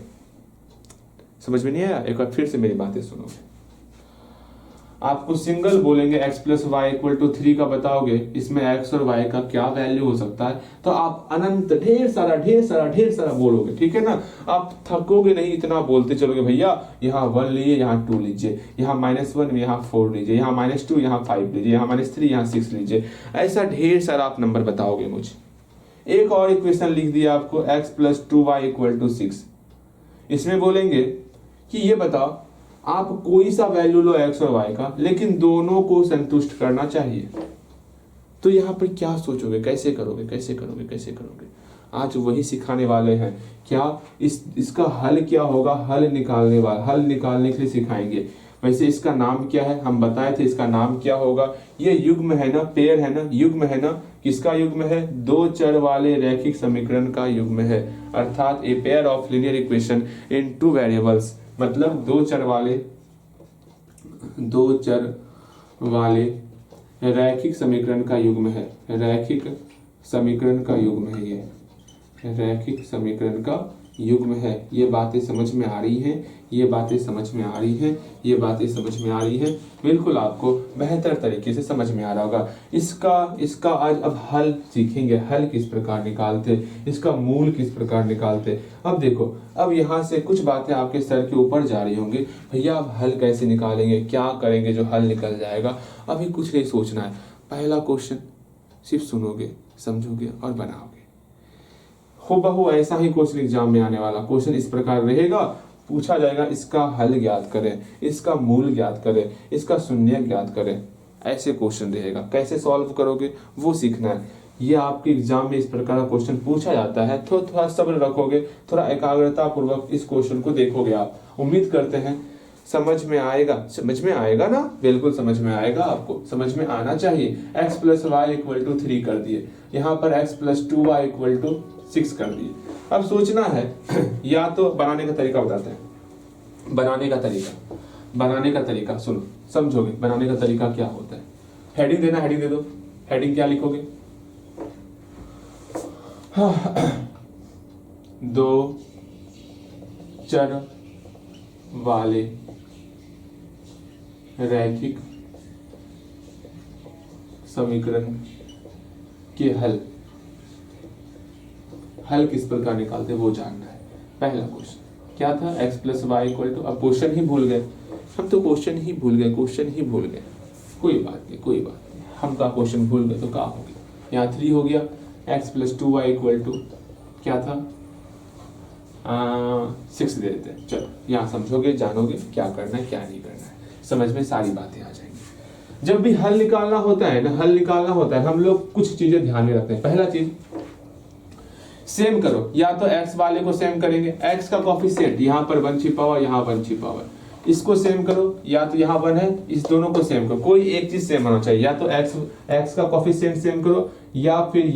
समझ में नहीं आया? एक बार फिर से मेरी बातें सुनोगे। आपको सिंगल बोलेंगे x + y = 3 का बताओगे, इसमें x और y का क्या वैल्यू हो सकता है, तो आप अनंत ढेर सारा बोलोगे। ठीक है ना, आप थकोगे नहीं, इतना बोलते चलोगे। भैया यहाँ 1 लीजिए, यहाँ 2 लीजिए, यहाँ -1 यहाँ 4 लीजिए, यहाँ -2 यहाँ 5 लीजिए, यहाँ -3 यहाँ 6 लीजिए। ऐसा ढेर सारा आप नंबर बताओगे मुझे। एक और इक्वेशन लिख दिया आपको x + 2y = 6। इसमें बोलेंगे कि ये बताओ आप कोई सा वैल्यू लो x और y का, लेकिन दोनों को संतुष्ट करना चाहिए। तो यहाँ पर क्या सोचोगे, कैसे करोगे? आज वही सिखाने वाले हैं। क्या इसका हल क्या होगा, हल निकालने के लिए सिखाएंगे। वैसे इसका नाम क्या है, हम बताए थे इसका नाम क्या होगा। ये युग्म है ना, पेयर है ना, युग्म है ना। किसका युग्म है? 2 चर वाले रैखिक समीकरण का युग्म है, अर्थात a pair of linear equation in 2 variables. मतलब 2 चर वाले रैखिक समीकरण का युग्म है। रैखिक समीकरण का युग्म है, ये रैखिक समीकरण का युग्म है। ये बातें समझ में आ रही हैं, ये बातें समझ में आ रही हैं। बिल्कुल आपको बेहतर तरीके से समझ में आ रहा होगा। इसका आज अब हल सीखेंगे, हल किस प्रकार निकालते, इसका मूल किस प्रकार निकालते। अब देखो, अब यहाँ से कुछ बातें आपके सर के ऊपर जा रही होंगी, भैया अब हल कैसे निकालेंगे, क्या करेंगे जो हल निकल जाएगा। अभी कुछ नहीं सोचना है, पहला क्वेश्चन सिर्फ सुनोगे, समझोगे और बनाओगे। हूबहू ऐसा ही क्वेश्चन एग्जाम में आने वाला। क्वेश्चन इस प्रकार रहेगा, पूछा जाएगा इसका हल ज्ञात करें, इसका मूल ज्ञात करें, इसका शून्य ज्ञात करें। ऐसे क्वेश्चन रहेगा, कैसे सॉल्व करोगे वो सीखना है। ये आपके एग्जाम में इस प्रकार का क्वेश्चन पूछा जाता है, तो थोड़ा सब्र रखोगे, थोड़ा एकाग्रता पूर्वक इस क्वेश्चन को देखोगे आप। उम्मीद करते हैं समझ में आएगा ना, बिल्कुल समझ में आएगा, आपको समझ में आना चाहिए। x + y = 3 कर दिए, यहाँ पर x + 2y = 6 कर दिए। अब सोचना है, या तो बनाने का तरीका बताते हैं। बनाने का तरीका सुनो, समझोगे बनाने का तरीका क्या होता है। हेडिंग देना, हेडिंग दे दो। हेडिंग क्या लिखोगे? 2 चर वाले रैखिक समीकरण के हल किस प्रकार निकालते वो जानना है। पहला क्वेश्चन क्या था? x + y = अब क्वेश्चन ही भूल गए हम, तो क्वेश्चन ही भूल गए। कोई बात नहीं, हम का क्वेश्चन भूल गए तो क्या हो गया, यहाँ 3 हो गया। x + 2y = क्या था? 6 दे देते हैं। चलो यहाँ समझोगे, जानोगे क्या करना है क्या नहीं करना है, समझ में सारी बातें आ जाएंगी। जब भी हल निकालना होता है हम लोग कुछ चीजें ध्यान में रखते हैं। पहला चीज, सेम करो, या तो x वाले को सेम करेंगे, x का कोफिशिएंट यहाँ पर 1 छिपा हुआ, यहाँ 1 छिपा हुआ, इसको सेम करो, या तो यहाँ 1 है, इस दोनों को सेम करो। कोई एक चीज सेम होना चाहिए, या तो x का कोफिशिएंट सेम करो, या फिर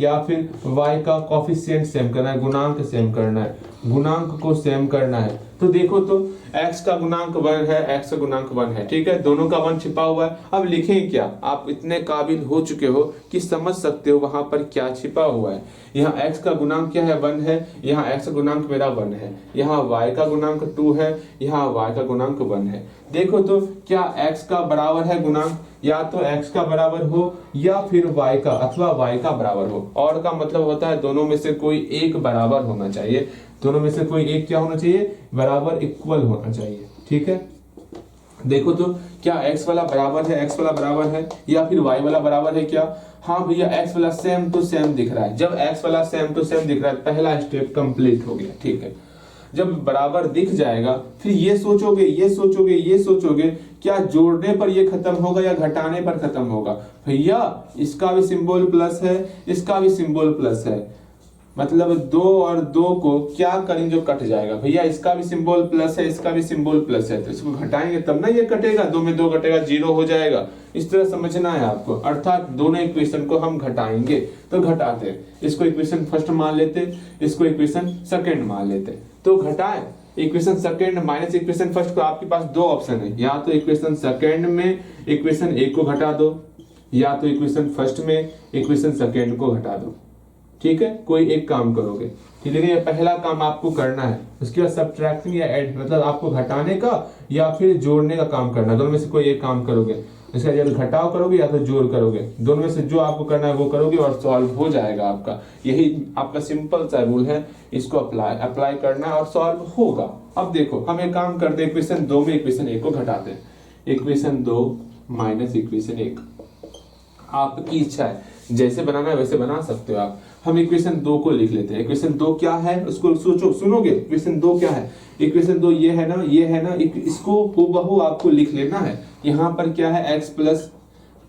y का कोफिशिएंट सेम करना है, गुणांक सेम करना है, गुणांक को सेम करना है। तो देखो तो x का गुणांक 1 है, x का गुणांक 1 है, ठीक है, दोनों का 1 छिपा हुआ है। अब लिखें क्या? आप इतने काबिल हो चुके हो कि समझ सकते हो वहां पर क्या छिपा हुआ है। यहाँ x का गुणांक क्या है? 1 है, यहाँ x का गुणांक मेरा 1 है, यहाँ y का गुणांक 2 है, यहाँ y का गुणांक 1 है। देखो तो क्या x का बराबर है गुणांक, या तो x का बराबर हो या फिर y का, अथवा y का बराबर हो। और का मतलब होता है दोनों में से कोई एक बराबर होना चाहिए, दोनों में से कोई एक क्या होना चाहिए? बराबर, इक्वल होना चाहिए। ठीक है, देखो तो क्या x वाला बराबर है, x वाला बराबर है या फिर y वाला बराबर है क्या? हाँ भैया, x वाला सेम टू सेम दिख रहा है। जब x वाला सेम टू सेम दिख रहा है, पहला स्टेप कंप्लीट हो गया। ठीक है, जब बराबर दिख जाएगा फिर ये सोचोगे, ये सोचोगे, ये सोचोगे, क्या जोड़ने पर ये खत्म होगा या घटाने पर खत्म होगा? भैया इसका भी सिंबल प्लस है, इसका भी सिंबल प्लस है, मतलब 2 और 2 को क्या करेंगे जो कट जाएगा? भैया इसका भी सिंबल प्लस है, इसका भी सिंबल प्लस है, तो इसको घटाएंगे तब ना ये कटेगा। 2 में 2 कटेगा, 0 हो जाएगा। इस तरह समझना है आपको, अर्थात दोनों इक्वेशन को हम घटाएंगे तो घटाते हैं। इसको इक्वेशन फर्स्ट मान लेते, इसको इक्वेशन सेकंड मान लेते, तो घटाएं equation second minus equation first को। आपके पास दो ऑप्शन है, या तो इक्वेशन सेकंड में इक्वेशन एक को घटा दो, या तो इक्वेशन फर्स्ट में इक्वेशन सेकंड को घटा दो। ठीक है, कोई एक काम करोगे। ठीक है, ये पहला काम आपको करना है। उसके बाद सब्ट्रैक्टिंग या ऐड, मतलब आपको घटाने का या फिर जोड़ने का काम करना है। दोनों में से कोई एक काम करोगे। इसका या तो घटाव करोगे या तो जोड़ करोगे, दोनों में से जो आपको करना है वो करोगे और सॉल्व हो जाएगा आपका। यही आपका सिंपल सा रूल है, इसको अप्लाई करना है और सॉल्व होगा। अब देखो हम एक काम करते हैं, इक्वेशन 2 में इक्वेशन 1 को घटाते हैं। इक्वेशन 2 माइनस इक्वेशन 1, आपकी इच्छा है, जैसे बनाना है वैसे बना सकते हो आप। हम इक्वेशन 2 को लिख लेते हैं। इक्वेशन 2 क्या है उसको सोचो, सुनोगे। इक्वेशन 2 क्या है? इक्वेशन 2 ये है ना, ये है ना, इसको हूबहू आपको लिख लेना है। यहाँ पर क्या है, x plus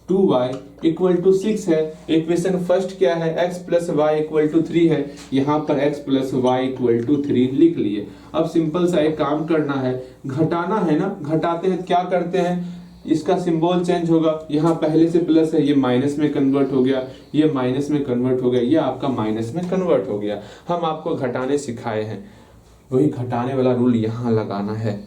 2y equal to 6 है। इक्वेशन फर्स्ट क्या है, x plus Y equal to 3 है। यहाँ पर x plus Y equal to 3 लिख लिए। अब सिंपल सा एक काम करना है, घटाना है ना, घटाते हैं क्या करते हैं, इसका सिंबल चेंज होगा। यहाँ पहले से प्लस है, ये माइनस में कन्वर्ट हो गया, ये माइनस में कन्वर्ट हो गया, ये आपका माइनस में कन्वर्ट हो गया। हम आपको घटाने सिखाए हैं, वही घटाने वाला रूल यहाँ लगाना है।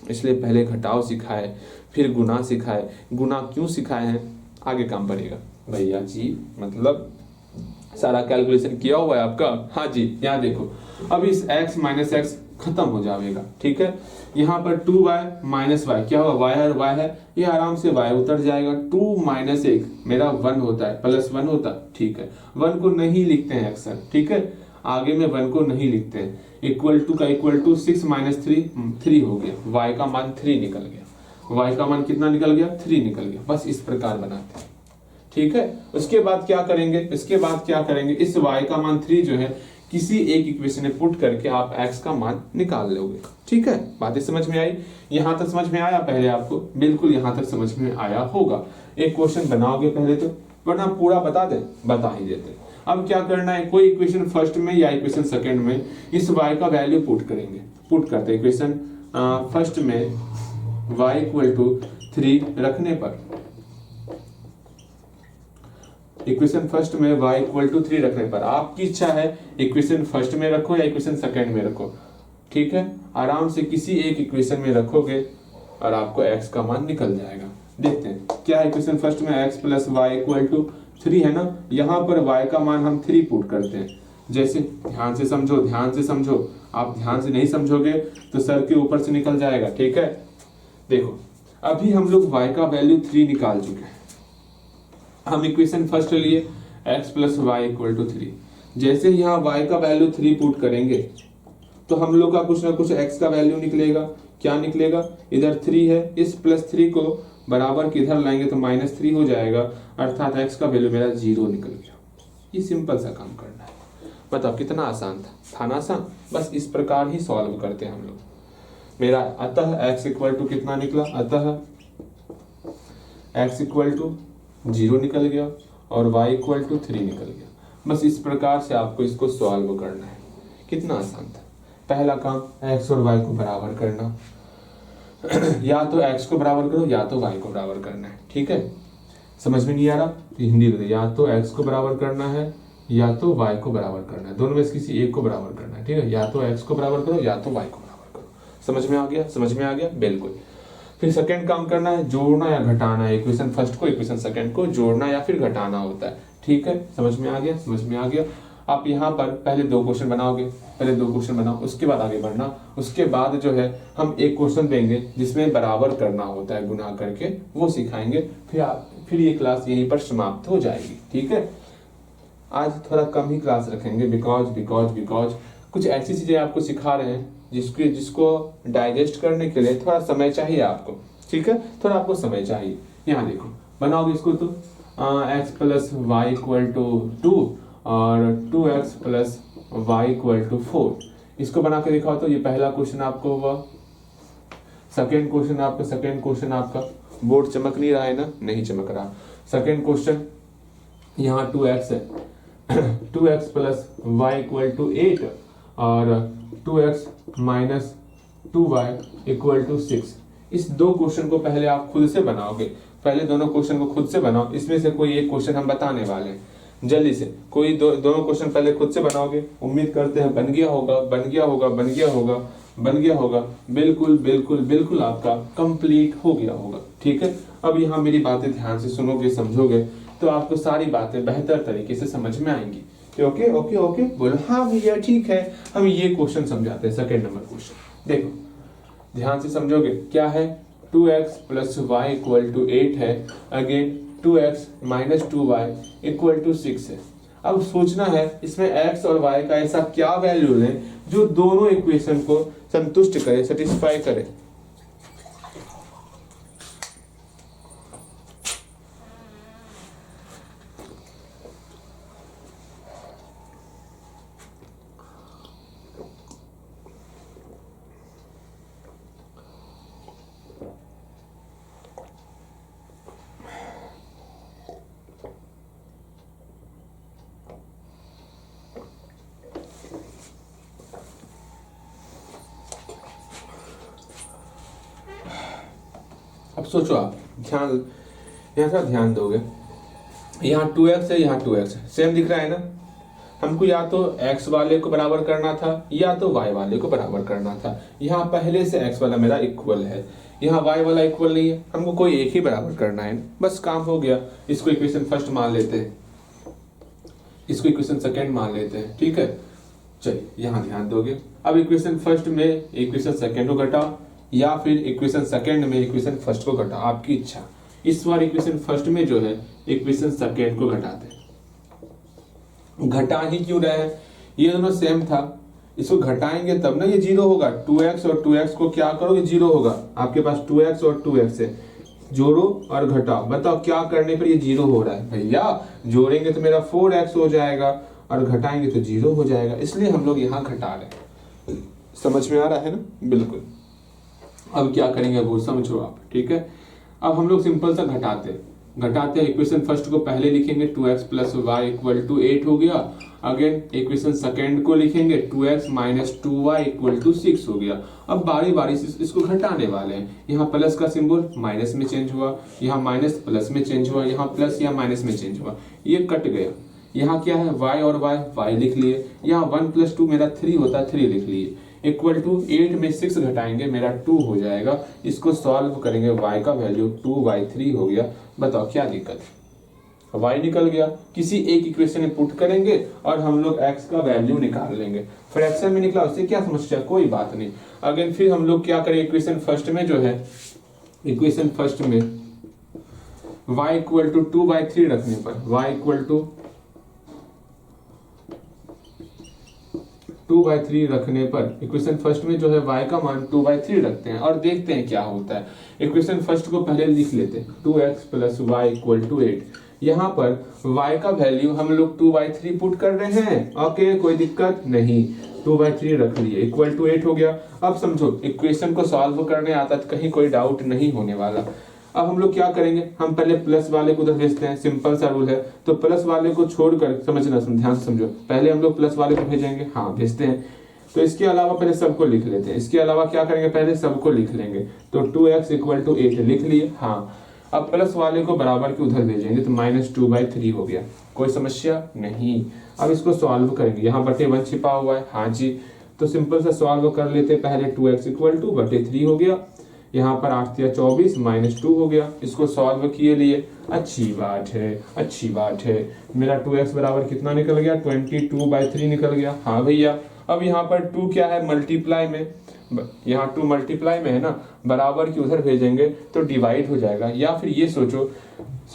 इसलिए पहले घटाव सिखाए, फिर गुना सिखाए। गुना क्यों सिखाए हैं, आगे काम पड़ेगा। भैया जी मतलब सारा कैलकुलेशन किया हुआ है आपका? हाँ जी, यहाँ देखो, अब इस x माइनस एक्स खत्म हो जाएगा। ठीक है, यहाँ पर 2y माइनस वाई क्या होगा, y और y है, ये आराम से y उतर जाएगा। 2 माइनस 1 मेरा 1 होता है, प्लस 1 होता है। ठीक है, 1 को नहीं लिखते हैं अक्सर। ठीक है, आगे में 1 को नहीं लिखते हैं। इक्वल टू का इक्वल टू 6 माइनस 3 हो गया, y का मान 3 निकल गया। y का मान कितना निकल गया, 3 निकल गया। बस इस प्रकार बनाते हैं। ठीक है, उसके बाद क्या करेंगे, इसके बाद क्या करेंगे, इस y का मान 3 जो है किसी एक इक्वेशन में पुट करके आप x का मान निकाल लोगे। ठीक है, बातें समझ में आई? यहां तक समझ में आया पहले आपको? बिल्कुल यहां तक समझ में आया होगा। एक क्वेश्चन बनाओगे पहले तो, वरना पूरा बता ही देते। अब क्या करना है, कोई इक्वेशन फर्स्ट में या इक्वेशन सेकंड में इस y का वैल्यू पुट करेंगे। पुट करते हैं इक्वेशन फर्स्ट में y इक्वल टू 3 रखने पर, इक्वेशन फर्स्ट में y इक्वल टू 3 रखने पर आपकी इच्छा है इक्वेशन फर्स्ट में रखो या इक्वेशन सेकंड में रखो। ठीक है, आराम से किसी एक इक्वेशन में रखोगे और आपको x का मान निकल जाएगा। देखते हैं क्या है, इक्वेशन फर्स्ट में x plus Y equal to 3 है ना, यहाँ पर y का मान हम 3 पुट करते हैं। जैसे ध्यान से समझो, ध्यान से समझो, आप ध्यान से नहीं समझोगे तो सर के ऊपर से निकल जाएगा। ठीक है, देखो अभी हम लोग y का वैल्यू 3 निकाल चुके हैं। हम इक्वेशन फर्स्ट लिए x plus Y equal to 3, जैसे यहाँ y का वैल्यू 3 पुट करेंगे तो हम लोग का कुछ ना कुछ x का वैल्यू निकलेगा। क्या निकलेगा, इधर 3 है, इस प्लस 3 को बराबर के इधर लाएंगे तो माइनस 3 हो जाएगा, अर्थात x का वैल्यू मेरा 0 निकल गया। ये सिंपल सा काम करना है। बताओ कितना आसान था ना आसान? बस इस प्रकार ही सॉल्व करते हैं हम लोग। मेरा अतः x इक्वल टू कितना निकला, अतः x इक्वल टू 0 निकल गया और y इक्वल टू 3 निकल गया। बस इस प्रकार से आपको इसको सॉल्व करना है। कितना आसान था। पहला काम x और y को बराबर करना या तो x को बराबर करो या तो y को बराबर करना है। ठीक है, समझ में नहीं आ रहा तो हिंदी में, या तो x को बराबर करना है या तो y को बराबर करना है, दोनों में से किसी एक को बराबर करना है। ठीक है, या तो x को बराबर करो या तो y को बराबर करो। समझ में आ गया? समझ में आ गया, बिल्कुल। फिर सेकंड काम करना है, जोड़ना या घटाना है। इक्वेशन फर्स्ट को इक्वेशन सेकंड को जोड़ना या फिर घटाना होता है। ठीक है, समझ में आ गया? समझ में आ गया। आप यहाँ पर पहले 2 क्वेश्चन बनाओगे, पहले 2 क्वेश्चन बनाओ, उसके बाद आगे बढ़ना। उसके बाद जो है हम एक क्वेश्चन देंगे जिसमें बराबर करना होता है गुना करके, वो सिखाएंगे। फिर ये क्लास यहीं पर समाप्त हो जाएगी। ठीक है, आज थोड़ा कम ही क्लास रखेंगे बिकॉज कुछ ऐसी चीजें आपको सिखा रहे हैं जिसको डाइजेस्ट करने के लिए थोड़ा समय चाहिए आपको। ठीक है, थोड़ा आपको समय चाहिए। यहाँ देखो बनाओगे इसको तो x plus Y equal to 2 और 2x plus Y equal to 4, इसको बना के दिखाओ तो ये पहला क्वेश्चन आपको हुआ। सेकेंड क्वेश्चन आपका बोर्ड चमक नहीं रहा है ना, नहीं चमक रहा। सेकेंड क्वेश्चन यहाँ 2x है 2x plus Y equal to 8 और 2x minus 2y equal to 6। इस दो क्वेश्चन को पहले आप खुद से बनाओगे, पहले दोनों क्वेश्चन को खुद से बनाओ। इसमें से कोई एक क्वेश्चन हम बताने वाले हैं जल्दी से, कोई दोनों क्वेश्चन पहले खुद से बनाओगे। उम्मीद करते हैं बन गया होगा। बिल्कुल बिल्कुल बिल्कुल आपका कंप्लीट हो गया होगा। ठीक है, अब यहाँ मेरी बातें ध्यान से सुनोगे, समझोगे तो आपको सारी बातें बेहतर तरीके से समझ में आएंगी। ओके ओके ओके बोलो हाँ भैया ठीक है। हम ये क्वेश्चन समझाते हैं, सेकेंड नंबर क्वेश्चन देखो ध्यान से समझोगे। क्या है 2x plus Y equal to 8 है, again 2x minus 2y equal to 6 है। अब सोचना है इसमें x और y का ऐसा क्या वैल्यू है जो दोनों इक्वेशन को संतुष्ट करे, सेटिस्फाई करे। अब सोचो आप ध्यान, यहाँ थोड़ा ध्यान दोगे। यहाँ 2x है, यहाँ 2x है, सेम दिख रहा है ना। हमको या तो x वाले को बराबर करना था या तो y वाले को बराबर करना था। यहाँ पहले से x वाला मेरा इक्वल है, यहाँ y वाला इक्वल नहीं है, हमको कोई एक ही बराबर करना है, बस काम हो गया। इसको इक्वेशन फर्स्ट मान लेते हैं, इसको इक्वेशन सेकेंड मान लेते हैं। ठीक है, चलिए यहाँ ध्यान दोगे। अब इक्वेशन फर्स्ट में इक्वेशन सेकेंड को घटाओ या फिर इक्वेशन सेकेंड में इक्वेशन फर्स्ट को घटाओ, आपकी इच्छा। इस बार इक्वेशन फर्स्ट में जो है इक्वेशन सेकेंड को घटाते हैं। घटा ही क्यों रहे हैं, ये दोनों सेम था, इसको घटाएंगे तब ना ये जीरो होगा। 2x और 2x को क्या करोगे, जीरो होगा। आपके पास 2x और 2x है, जोड़ो और घटाओ, बताओ क्या करने पर ये जीरो हो रहा है। भैया जोड़ेंगे तो मेरा 4x हो जाएगा और घटाएंगे तो जीरो हो जाएगा, इसलिए हम लोग यहाँ घटा रहे हैं। समझ में आ रहा है ना, बिल्कुल। अब क्या करेंगे वो समझो आप। ठीक है, अब हम लोग सिंपल सा घटाते हैं। इक्वेशन फर्स्ट को पहले लिखेंगे 2x plus Y equal to 8 हो गया। अगेन इक्वेशन सेकेंड को लिखेंगे 2x minus 2y equal to 6 हो गया। अब बारी बारी से इसको घटाने वाले हैं। यहाँ प्लस का सिंबल माइनस में चेंज हुआ, यहाँ माइनस प्लस में चेंज हुआ, यहाँ प्लस या माइनस में चेंज हुआ, ये कट गया। यहाँ क्या है y और y लिख लिए। यहाँ 1 प्लस 2 मेरा 3 होता है, 3 लिख लिए। इक्वल टू 8 में 6 घटाएंगे मेरा 2 हो जाएगा। इसको सॉल्व करेंगे, y का वैल्यू 2y3 हो गया। बताओ क्या दिक्कत है, y निकल गया। किसी एक इक्वेशन में पुट करेंगे और हम लोग x का वैल्यू निकाल लेंगे। फ्रैक्शन में निकला, उससे क्या समस्या, कोई बात नहीं। अगेन फिर हम लोग क्या करें, इक्वेशन फर्स्ट में जो है, इक्वेशन फर्स्ट में y इक्वल टू 2/3 रखने पर, y इक्वल टू 2/3 रखने पर इक्वेशन फर्स्ट में जो है y का मान 2/3 रखते हैं और देखते हैं क्या होता है। इक्वेशन फर्स्ट को पहले लिख लेते हैं 2x plus Y equal to 8। यहाँ पर y का वैल्यू हम लोग 2/3 पुट कर रहे हैं। ओके, कोई दिक्कत नहीं, 2/3 रख लिए, इक्वल टू 8 हो गया। अब समझो इक्वेशन को सॉल्व करने आता तो कहीं कोई डाउट नहीं होने वाला। अब हम लोग क्या करेंगे, हम पहले प्लस वाले को उधर भेजते हैं, सिंपल सा रूल है। तो प्लस वाले को छोड़कर समझना, ध्यान से समझो, पहले हम लोग प्लस वाले को भेजेंगे, हाँ भेजते हैं। तो इसके अलावा पहले सबको लिख लेते हैं। इसके अलावा क्या करेंगे, पहले सबको लिख लेंगे। तो 2x इक्वल टू 8 लिख लिए, हाँ। अब प्लस वाले को बराबर के उधर भेजेंगे तो माइनस 2/3 हो गया, कोई समस्या नहीं। अब इसको सॉल्व करेंगे, यहाँ बटे 1 छिपा हुआ है, हाँ जी। तो सिंपल सा सॉल्व कर लेते हैं। पहले 2x इक्वल टू बटे 3 हो गया, यहाँ पर 8 या 24 माइनस 2 हो गया। इसको सॉल्व किए लिए, अच्छी बात है। मेरा 2x बराबर कितना निकल गया, 22/3 निकल गया। हाँ भैया, अब यहाँ पर 2 क्या है, मल्टीप्लाई में, यहाँ 2 मल्टीप्लाई में है ना, बराबर की उधर भेजेंगे तो डिवाइड हो जाएगा। या फिर ये सोचो,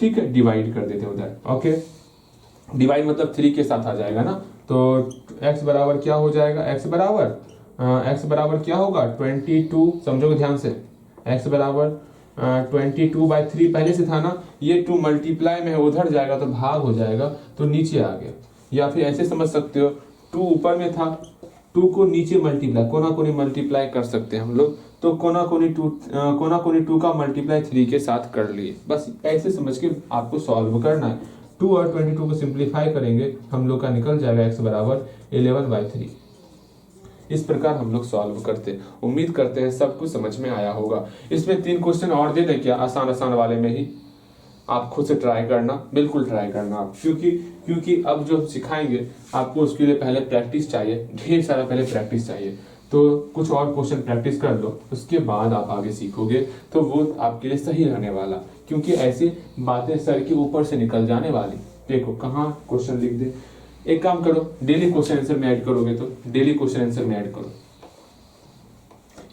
ठीक है, डिवाइड कर देते उधर। ओके, डिवाइड मतलब 3 के साथ आ जाएगा ना। तो x बराबर क्या हो जाएगा, x बराबर क्या होगा 22, समझोगे ध्यान से, x बराबर 22/3 पहले से था ना, ये 2 मल्टीप्लाई में है, उधर जाएगा तो भाग हो जाएगा तो नीचे आ गया। या फिर ऐसे समझ सकते हो, 2 ऊपर में था, 2 को नीचे मल्टीप्लाई, कोना कोनी मल्टीप्लाई कर सकते हैं हम लोग, तो कोना कोनी 2 का मल्टीप्लाई 3 के साथ कर लिए। बस ऐसे समझ के आपको सॉल्व करना है। 2 और 22 को सिंप्लीफाई करेंगे हम लोग का निकल जाएगा x बराबर 11/3। इस प्रकार हम लोग सॉल्व करते। उम्मीद करते हैं सब कुछ समझ में आया होगा। इसमें 3 क्वेश्चन और दे दें क्या, आसान आसान वाले में ही। आप खुद से ट्राई करना, बिल्कुल ट्राई करना आप, क्योंकि अब जो सिखाएंगे आपको उसके लिए पहले प्रैक्टिस चाहिए, ढेर सारा पहले प्रैक्टिस चाहिए। तो कुछ और क्वेश्चन प्रैक्टिस कर लो, उसके बाद आप आगे सीखोगे तो वो आपके लिए सही रहने वाला, क्योंकि ऐसी बातें सर के ऊपर से निकल जाने वाली। देखो कहाँ क्वेश्चन लिख दे। एक काम करो, डेली क्वेश्चन आंसर में ऐड करोगे तो डेली क्वेश्चन आंसर में ऐड करो।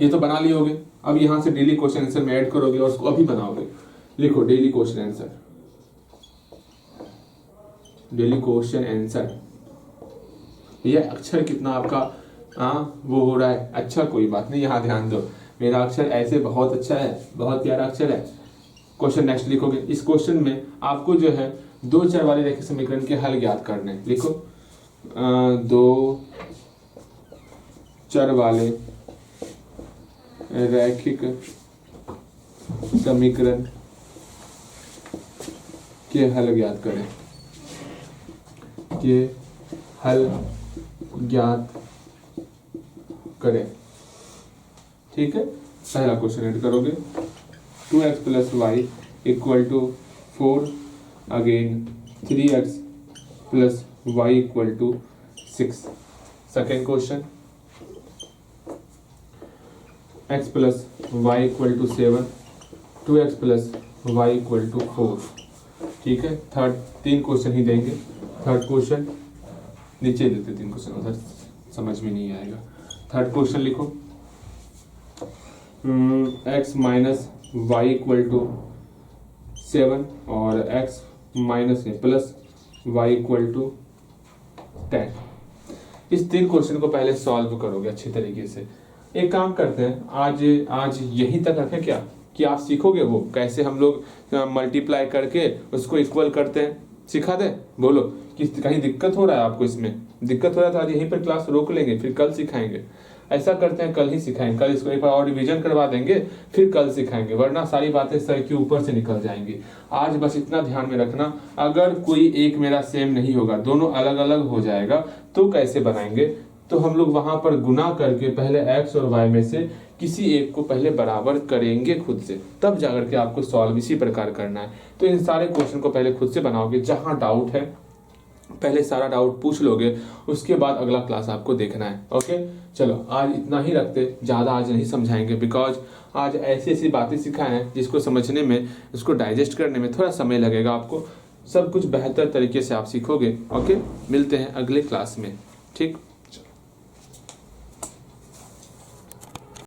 ये तो बना लिए होगे, अब यहाँ से डेली क्वेश्चन आंसर में ऐड करोगे और उसको अभी बनाओगे। लिखो daily question answer, daily question answer. ये अक्षर कितना आपका वो हो रहा है अच्छा, कोई बात नहीं, यहाँ ध्यान दो, मेरा अक्षर ऐसे बहुत अच्छा है, बहुत प्यारा अक्षर है। क्वेश्चन नेक्स्ट लिखोगे। इस क्वेश्चन में आपको जो है 2 चर वाले रैखिक समीकरण के हल ज्ञात करने हैं। लिखो 2 चर वाले रैखिक समीकरण के हल ज्ञात करें, के हल ज्ञात करें। ठीक है, पहला क्वेश्चन ऐड करोगे, 2x + y = 4, again 3x + y = 6। Second question, x + y = 7, 2x + y = 4। ठीक है, थर्ड 3 क्वेश्चन ही देंगे। थर्ड क्वेश्चन नीचे देते, 3 क्वेश्चन उधर समझ में नहीं आएगा। थर्ड क्वेश्चन लिखो, x - y = 7 और x - y = 10। इस 3 क्वेश्चन को पहले सॉल्व करोगे अच्छी तरीके से। एक काम करते हैं, आज यहीं तक रखें क्या, कि आप सीखोगे वो कैसे हम लोग मल्टीप्लाई करके उसको इक्वल करते हैं, सिखा दें। बोलो कि कहीं दिक्कत हो रहा है आपको, इसमें दिक्कत हो रहा है तो आज यहीं पर क्लास रोक लेंगे, फिर कल सिखाएंगे। ऐसा करते हैं, कल ही सिखाएंगे, कल इसको एक बार और रिवीजन करवा देंगे, फिर कल सिखाएंगे, वरना सारी बातें सर के ऊपर से निकल जाएंगी। आज बस इतना ध्यान में रखना, अगर कोई एक मेरा सेम नहीं होगा, दोनों अलग अलग हो जाएगा, तो कैसे बनाएंगे, तो हम लोग वहां पर गुना करके पहले x और y में से किसी एक को पहले बराबर करेंगे खुद से, तब जाकर के आपको सॉल्व इसी प्रकार करना है। तो इन सारे क्वेश्चन को पहले खुद से बनाओगे, जहां डाउट है पहले सारा डाउट पूछ लोगे, उसके बाद अगला क्लास आपको देखना है। ओके, चलो आज इतना ही रखते, ज़्यादा आज नहीं समझाएंगे, बिकॉज आज ऐसी ऐसी बातें सिखाए हैं जिसको समझने में, उसको डाइजेस्ट करने में थोड़ा समय लगेगा आपको। सब कुछ बेहतर तरीके से आप सीखोगे। ओके, मिलते हैं अगले क्लास में। ठीक।